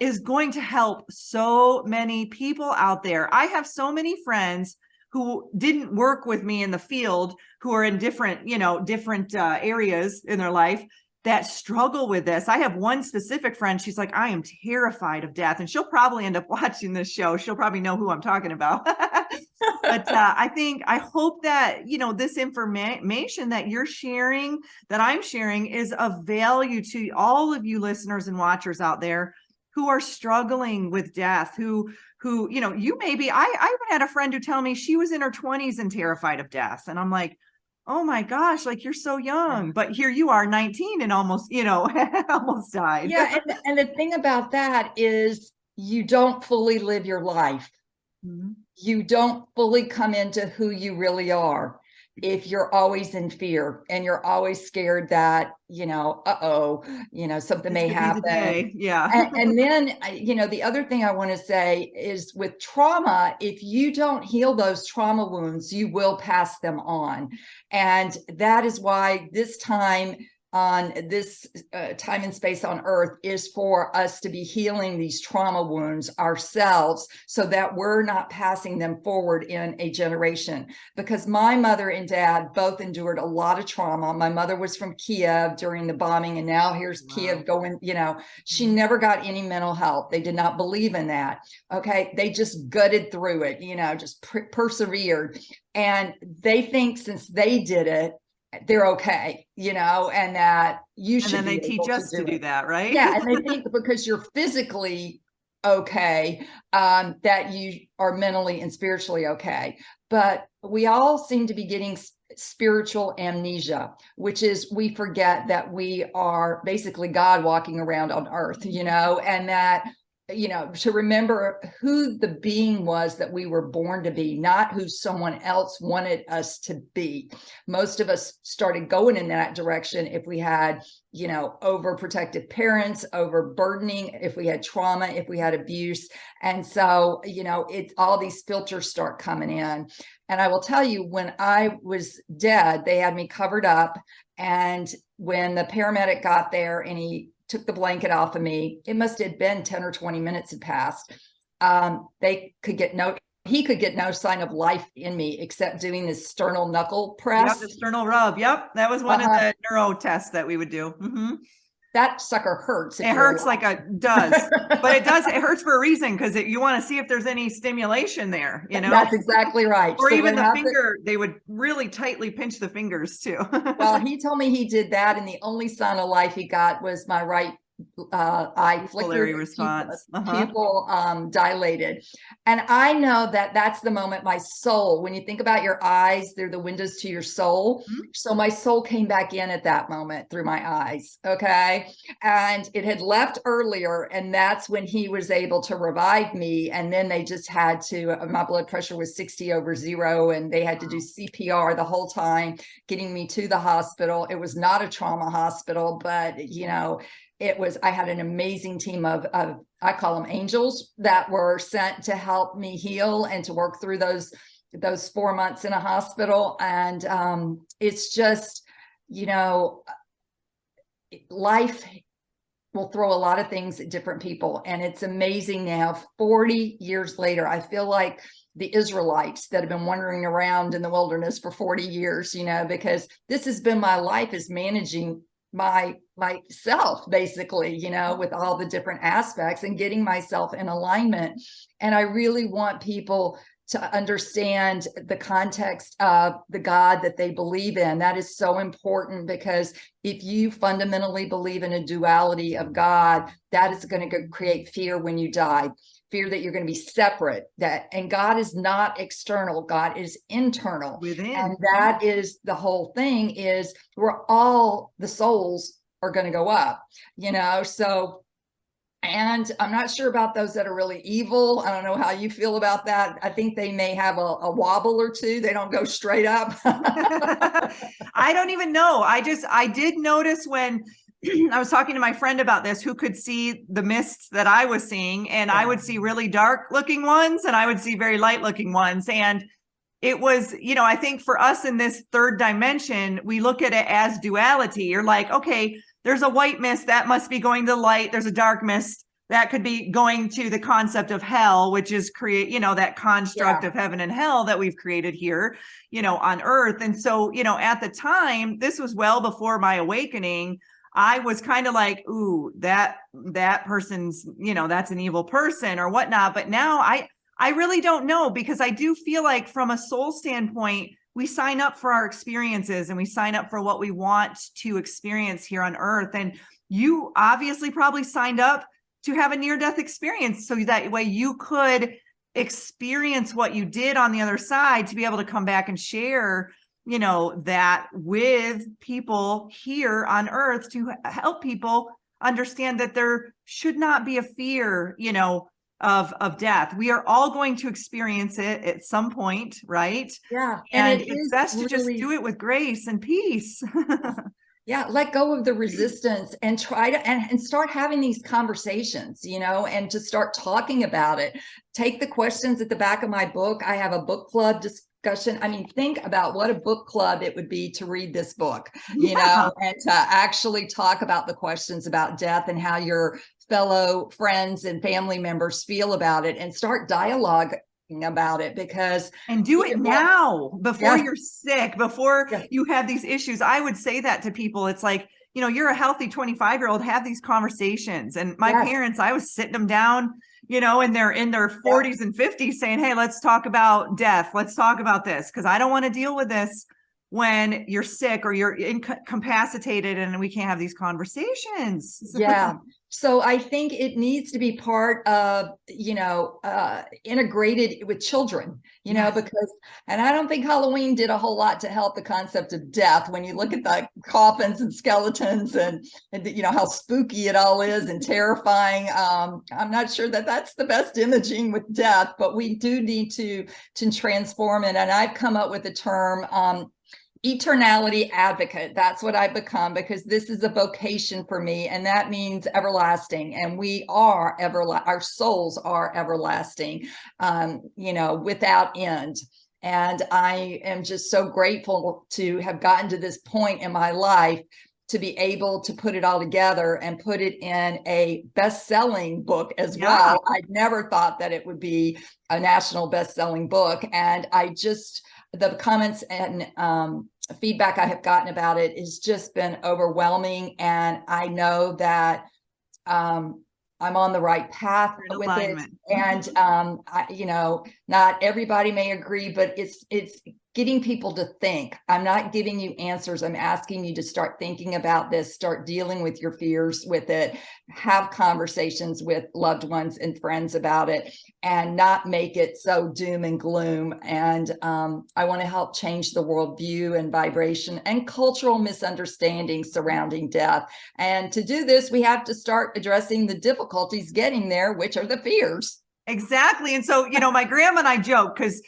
is going to help so many people out there. I have so many friends who didn't work with me in the field, who are in different areas in their life that struggle with this. I have one specific friend. She's like, I am terrified of death. And she'll probably end up watching this show. She'll probably know who I'm talking about. But I hope that, this information that you're sharing, that I'm sharing, is of value to all of you listeners and watchers out there who are struggling with death, who, you maybe, I even had a friend who told me she was in her 20s and terrified of death. And I'm like, oh my gosh, like, you're so young, but here you are 19 and almost, almost died. Yeah. And the thing about that is you don't fully live your life. Mm-hmm. You don't fully come into who you really are if you're always in fear and you're always scared that, something may happen. Yeah. And then, the other thing I want to say is with trauma, if you don't heal those trauma wounds, you will pass them on. And that is why this time on this time and space on earth is for us to be healing these trauma wounds ourselves so that we're not passing them forward in a generation. Because my mother and dad both endured a lot of trauma. My mother was from Kiev during the bombing, and now here's Kiev going, she never got any mental health. They did not believe in that. Okay. They just gutted through it, just persevered. And they think since they did it, they're okay, and that you should. And then they teach us to do that, right? Yeah. And they think because you're physically okay, that you are mentally and spiritually okay. But we all seem to be getting spiritual amnesia, which is we forget that we are basically God walking around on earth, and that, to remember who the being was that we were born to be, not who someone else wanted us to be. Most of us started going in that direction if we had, overprotective parents, overburdening, if we had trauma, if we had abuse. And so, it's all these filters start coming in. And I will tell you, when I was dead, they had me covered up. And when the paramedic got there and he took the blanket off of me, it must have been 10 or 20 minutes had passed. He could get no sign of life in me except doing this sternal knuckle press. Yep, the sternal rub. Yep. That was one of the neuro tests that we would do. Mm-hmm. That sucker hurts. It hurts but it hurts for a reason, because you want to see if there's any stimulation there, That's exactly right. Or so even the finger, they would really tightly pinch the fingers too. Well, he told me he did that, and the only sign of life he got was my right eye flickered, response. pupil dilated. And I know that that's the moment my soul, when you think about your eyes, they're the windows to your soul. Mm-hmm. So my soul came back in at that moment through my eyes. Okay. And it had left earlier, and that's when he was able to revive me. And then they just had to, my blood pressure was 60/0, and they had to do CPR the whole time, getting me to the hospital. It was not a trauma hospital, but I had an amazing team of I call them angels that were sent to help me heal and to work through those 4 months in a hospital. And it's just, life will throw a lot of things at different people. And it's amazing now, 40 years later, I feel like the Israelites that have been wandering around in the wilderness for 40 years, because this has been my life, is managing myself basically, with all the different aspects and getting myself in alignment. And I really want people to understand the context of the God that they believe in. That is so important, because if you fundamentally believe in a duality of God, that is going to create fear when you die. fear that you're going to be separate, and God is not external, God is internal within. And that is the whole thing, is we're all, the souls are going to go up, so. And I'm not sure about those that are really evil. I don't know how you feel about that. I think they may have a wobble or two. They don't go straight up. I don't even know. I did notice when I was talking to my friend about this, who could see the mists that I was seeing, and I would see really dark looking ones and I would see very light looking ones. And it was, I think for us in this third dimension, we look at it as duality. You're like, okay, there's a white mist that must be going to light. There's a dark mist that could be going to the concept of hell, which is that construct of heaven and hell that we've created here, on earth. And so, at the time, this was well before my awakening. I was kind of like, ooh, that person's, that's an evil person or whatnot. But now I really don't know, because I do feel like from a soul standpoint, we sign up for our experiences and we sign up for what we want to experience here on earth. And you obviously probably signed up to have a near-death experience, so that way you could experience what you did on the other side, to be able to come back and share, that with people here on earth, to help people understand that there should not be a fear, of death. We are all going to experience it at some point, right? Yeah. And it's best to just do it with grace and peace. Yeah, let go of the resistance and try to and start having these conversations, and to start talking about it. Take the questions at the back of my book. I have a book club discussion. I mean, think about what a book club it would be to read this book, and to actually talk about the questions about death and how your fellow friends and family members feel about it, and start dialogue about it, and do it now before you're sick, before you have these issues. I would say that to people. It's like, you're a healthy 25-year-old, have these conversations. And my parents, I was sitting them down, and they're in their 40s and 50s, saying, hey, let's talk about death. Let's talk about this, because I don't want to deal with this when you're sick or you're incapacitated and we can't have these conversations. So I think it needs to be part of, integrated with children, because, and I don't think Halloween did a whole lot to help the concept of death. When you look at the coffins and skeletons and how spooky it all is and terrifying. I'm not sure that that's the best imaging with death, but we do need to transform it. And I've come up with the term, eternality advocate. That's what I've become, because this is a vocation for me, and that means everlasting. And we are our souls are everlasting, without end. And I am just so grateful to have gotten to this point in my life to be able to put it all together and put it in a best-selling book as well. I'd never thought that it would be a national best-selling book. And the comments and feedback I have gotten about it has just been overwhelming. And I know that I'm on the right path with it. And, not everybody may agree, but it's getting people to think. I'm not giving you answers. I'm asking you to start thinking about this, start dealing with your fears with it, have conversations with loved ones and friends about it, and not make it so doom and gloom. And I want to help change the worldview and vibration and cultural misunderstandings surrounding death. And to do this, we have to start addressing the difficulties getting there, which are the fears. Exactly. And so, my grandma and I joke, because,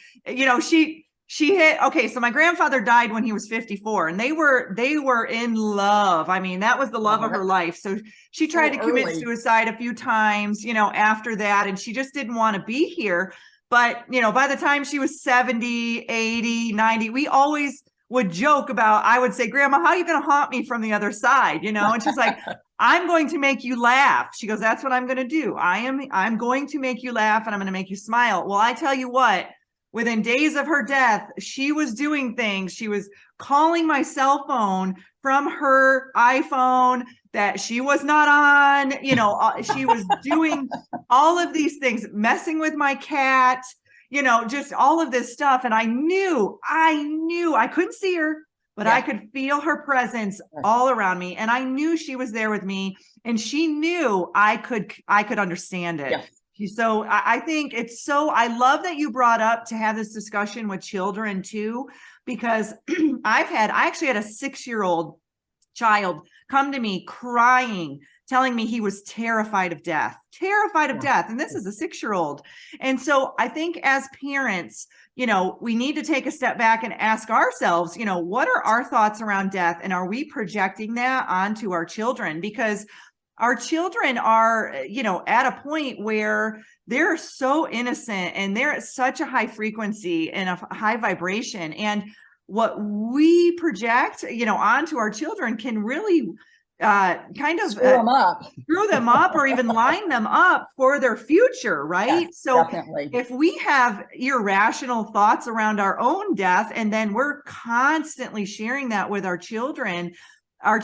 she hit, okay, so my grandfather died when he was 54, and they were in love. I mean, that was the love of her life. So she tried to commit suicide a few times, after that, and she just didn't want to be here. But, by the time she was 70, 80, 90, we always would joke about, I would say, Grandma, how are you going to haunt me from the other side? And she's like, I'm going to make you laugh. She goes, that's what I'm going to do. I'm going to make you laugh, and I'm going to make you smile. Well, I tell you what, within days of her death, she was doing things. She was calling my cell phone from her iPhone that she was not on. She was doing all of these things, messing with my cat, just all of this stuff. And I knew I couldn't see her, but I could feel her presence all around me. And I knew she was there with me, and she knew I could understand it. So I think I love that you brought up to have this discussion with children too, because I actually had a 6-year-old child come to me crying, telling me he was terrified of death. And this is a 6-year-old. And so I think as parents, we need to take a step back and ask ourselves, what are our thoughts around death? And are we projecting that onto our children? Because our children are, at a point where they're so innocent and they're at such a high frequency and a high vibration. And what we project, onto our children can really kind of screw them up or even line them up for their future, right? Yes, so definitely. If we have irrational thoughts around our own death, and then we're constantly sharing that with our children are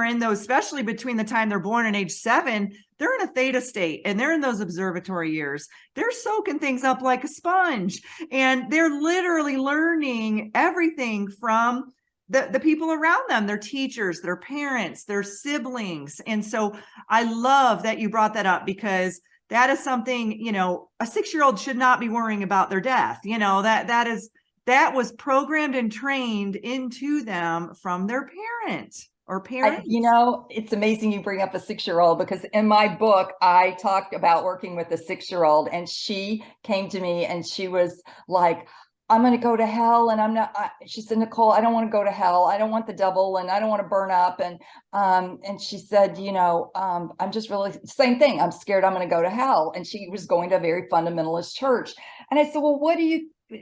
in those, especially between the time they're born and age 7, they're in a theta state and they're in those observatory years. They're soaking things up like a sponge, and they're literally learning everything from the people around them, their teachers, their parents, their siblings. And so I love that you brought that up, because that is something, a 6-year-old should not be worrying about their death. That was programmed and trained into them from their parents. It's amazing you bring up a 6-year-old, because in my book, I talked about working with a 6-year-old, and she came to me and she was like, I'm going to go to hell. And she said, Nicole, I don't want to go to hell. I don't want the devil, and I don't want to burn up. And she said, I'm just really same thing. I'm scared I'm going to go to hell. And she was going to a very fundamentalist church. And I said, well,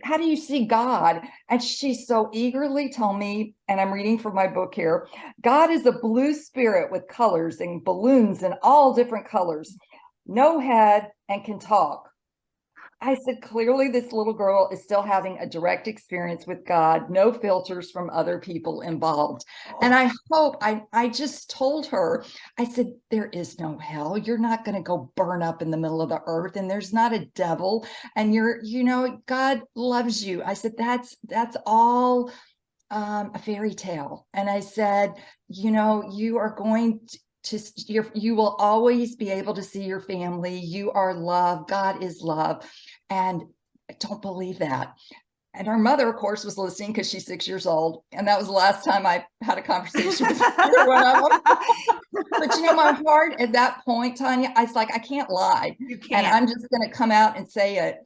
how do you see God? And she so eagerly told me, and I'm reading from my book here, God is a blue spirit with colors and balloons and all different colors, no head, and can talk. I said, clearly this little girl is still having a direct experience with God, no filters from other people involved. And I hope, I just told her, I said, there is no hell. You're not going to go burn up in the middle of the earth, and there's not a devil, and God loves you. I said, that's all a fairy tale. And I said, you are going you will always be able to see your family. You are love. God is love. And I don't believe that. And her mother, of course, was listening, because she's 6 years old. And that was the last time I had a conversation with her. But my heart at that point, Tanya, I was like, I can't lie. You can't. And I'm just going to come out and say it.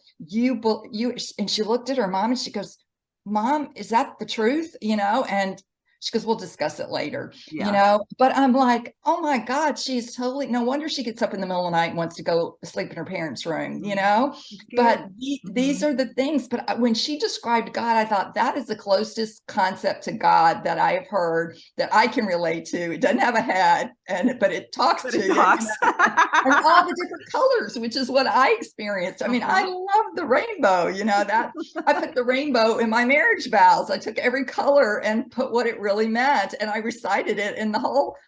And she looked at her mom and she goes, Mom, is that the truth? And she goes, we'll discuss it later, but I'm like, oh my God, she's totally, no wonder she gets up in the middle of the night and wants to go sleep in her parents' room, but these are the things. But when she described God, I thought that is the closest concept to God that I have heard that I can relate to. It doesn't have a head, but it talks to you. And all the different colors, which is what I experienced. I mean, I love the rainbow, that I put the rainbow in my marriage vows. I took every color and put what it really meant, and I recited it, and the whole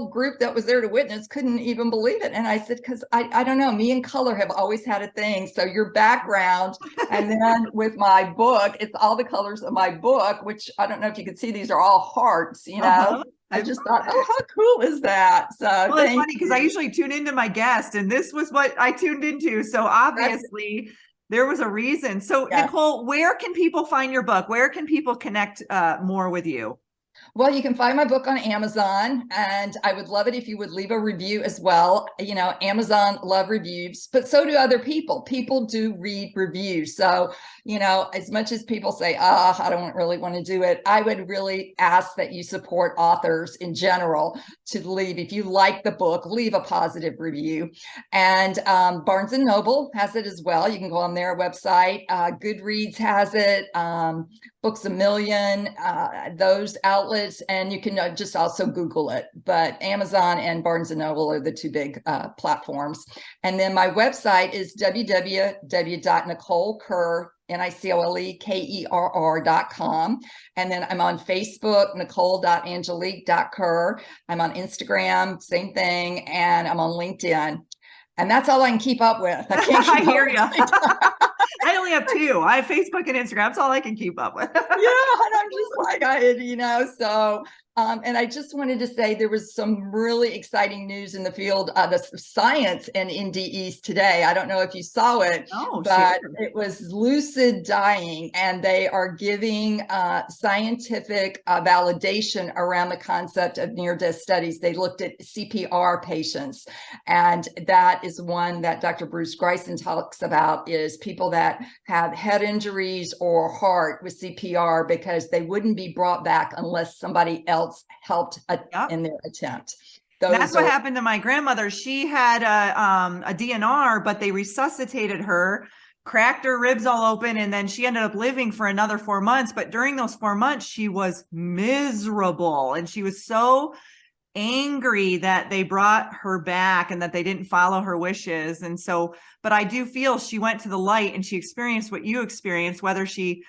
group that was there to witness couldn't even believe it. And I said, because I don't know, me and color have always had a thing. So your background, and then with my book, it's all the colors of my book, which I don't know if you can see, these are all hearts, I just thought, oh, how cool is that? So well, it's funny, because I usually tune into my guest, and this was what I tuned into. So obviously there was a reason. So yeah. Nicole, where can people find your book? Where can people connect more with you? Well, you can find my book on Amazon, and I would love it if you would leave a review as well. Amazon love reviews, but so do other people. People do read reviews. So, as much as people say, I don't really want to do it, I would really ask that you support authors in general to leave. If you like the book, leave a positive review. And Barnes & Noble has it as well. You can go on their website. Goodreads has it. Books A Million, those outlets, and you can just also Google it. But Amazon and Barnes & Noble are the two big platforms. And then my website is www.NicoleKerr.com. And then I'm on Facebook, Nicole.Angelique.Kerr. I'm on Instagram, same thing. And I'm on LinkedIn. And that's all I can keep up with. I hear you. I only have 2. I have Facebook and Instagram. That's all I can keep up with. Yeah, and I'm just like, so And I just wanted to say there was some really exciting news in the field of science and NDEs today. I don't know if you saw it, but it was lucid dying, and they are giving scientific validation around the concept of near-death studies. They looked at CPR patients, and that is one that Dr. Bruce Greisen talks about, is people that have head injuries or heart with CPR, because they wouldn't be brought back unless somebody else helped in their attempt. That's what happened to my grandmother. She had a DNR, but they resuscitated her, cracked her ribs all open, and then she ended up living for another 4 months. But during those 4 months, she was miserable, and she was so angry that they brought her back and that they didn't follow her wishes. And so, but I do feel she went to the light and she experienced what you experienced, whether she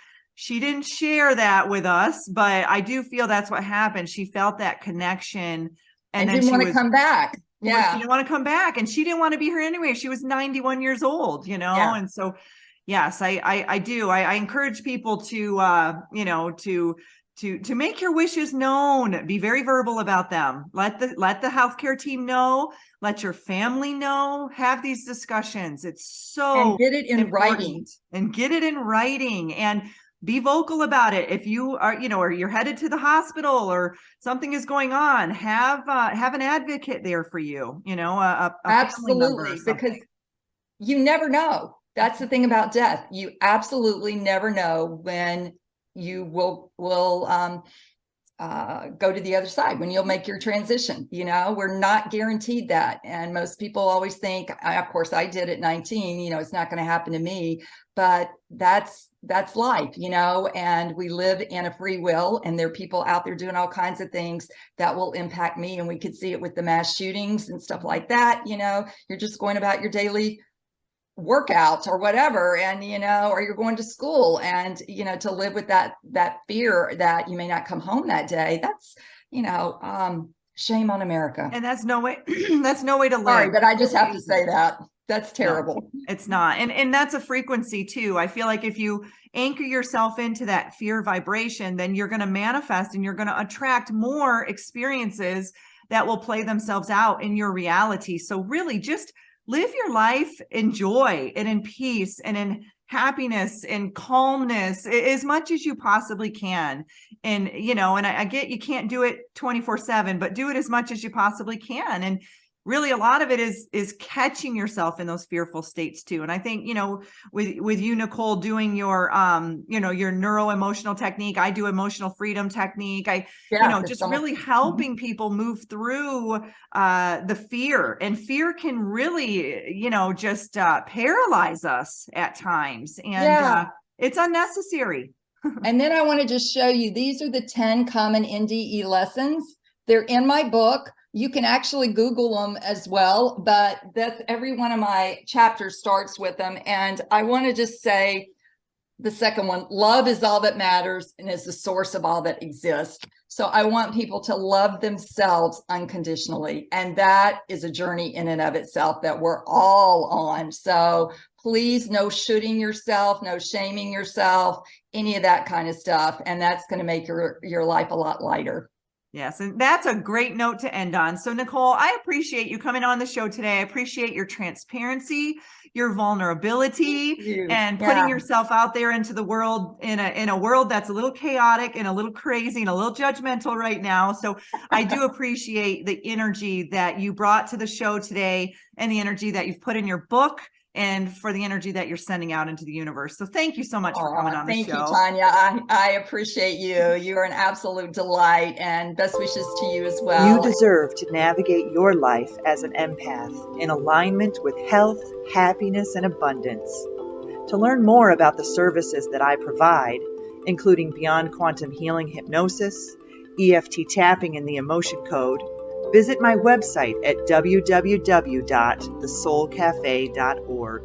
didn't share that with us, but I do feel that's what happened. She felt that connection and then didn't want to come back. Yeah. She didn't want to come back, and she didn't want to be here anyway. She was 91 years old, Yeah. And so, yes, I do. I encourage people to, to make your wishes known. Be very verbal about them. Let the healthcare team know. Let your family know. Have these discussions. It's so and get it in writing. And get it in writing. And be vocal about it. If you are, or you're headed to the hospital or something is going on, have an advocate there for you, a absolutely, because you never know. That's the thing about death. You absolutely never know when you will go to the other side, when you'll make your transition. We're not guaranteed that. And most people always think, of course I did at 19, it's not going to happen to me, but that's life, and we live in a free will, and there are people out there doing all kinds of things that will impact me. And we could see it with the mass shootings and stuff like that. You're just going about your daily workouts or whatever, and or you're going to school, and to live with that fear that you may not come home that day, that's shame on America. And that's no way that's no way to live. Sorry, but I just have to say that. That's terrible. No, it's not. And that's a frequency too. I feel like if you anchor yourself into that fear vibration, then you're going to manifest and you're going to attract more experiences that will play themselves out in your reality. So really just live your life in joy and in peace and in happiness and calmness as much as you possibly can. And, and I get you can't do it 24/7, but do it as much as you possibly can. And really, a lot of it is catching yourself in those fearful states too. And I think, with you, Nicole, doing your, your neuro emotional technique, I do emotional freedom technique. Just really helping people move through the fear. And fear can really, just paralyze us at times. And it's unnecessary. And then I want to just show you, these are the 10 common NDE lessons. They're in my book. You can actually Google them as well, but that's every one of my chapters starts with them. And I want to just say the second one, love is all that matters and is the source of all that exists. So I want people to love themselves unconditionally. And that is a journey in and of itself that we're all on. So please, no shooting yourself, no shaming yourself, any of that kind of stuff. And that's going to make your life a lot lighter. Yes, and that's a great note to end on. So, Nicole, I appreciate you coming on the show today. I appreciate your transparency, your vulnerability, and putting yourself out there into the world in a world that's a little chaotic and a little crazy and a little judgmental right now. So I do appreciate the energy that you brought to the show today and the energy that you've put in your book, and for the energy that you're sending out into the universe. So thank you so much for coming on the show. Thank you, Tanya. I appreciate you. You're an absolute delight, and best wishes to you as well. You deserve to navigate your life as an empath in alignment with health, happiness, and abundance. To learn more about the services that I provide, including Beyond Quantum Healing Hypnosis, EFT Tapping, and the Emotion Code, visit my website at www.thesoulcafe.org.